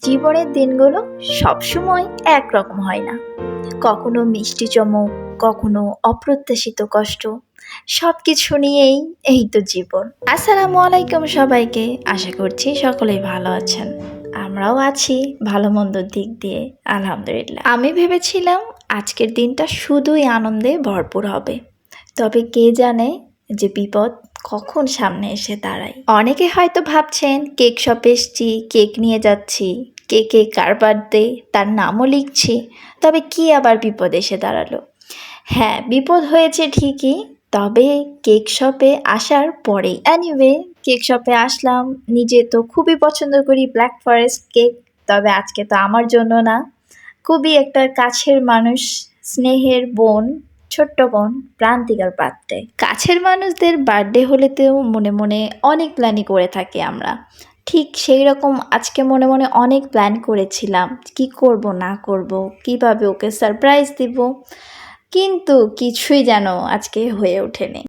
জীবনের দিনগুলো সবসময় একরকম হয় না। কখনো মিষ্টি চমক, কখনো অপ্রত্যাশিত কষ্ট। সব কিছু নিয়েই এই তো জীবন। আসসালামু আলাইকুম সবাইকে, আশা করছি সকলেই ভালো আছেন। আমরাও আছি ভালো মন্দর দিক দিয়ে, আলহামদুলিল্লাহ। আমি ভেবেছিলাম আজকের দিনটা শুধুই আনন্দে ভরপুর হবে, তবে কে জানে যে বিপদ কখন সামনে এসে দাঁড়ায়। অনেকে হয়তো ভাবছেন কেক শপে এসছি, কেক নিয়ে যাচ্ছি, কেকে কার বার্থডে তার নামও লিখছি, তবে কি আবার বিপদ এসে দাঁড়ালো। হ্যাঁ, বিপদ হয়েছে ঠিকই, তবে কেক শপে আসার পরেই। এনিওয়ে, কেক শপে আসলাম, নিজে তো খুবই পছন্দ করি ব্ল্যাক ফরেস্ট কেক, তবে আজকে তো আমার জন্য না, খুবই একটা কাছের মানুষ, স্নেহের বোন, ছোট্ট বোন প্রান্তিকার বার্থডে। কাছের মানুষদের বার্থডে হলেতেও মনে মনে অনেক প্ল্যানই করে থাকি আমরা। ঠিক সেই রকম আজকে মনে মনে অনেক প্ল্যান করেছিলাম, কি করব না করব, কিভাবে ওকে সারপ্রাইজ দিব, কিন্তু কিছুই যেন আজকে হয়ে ওঠেনি।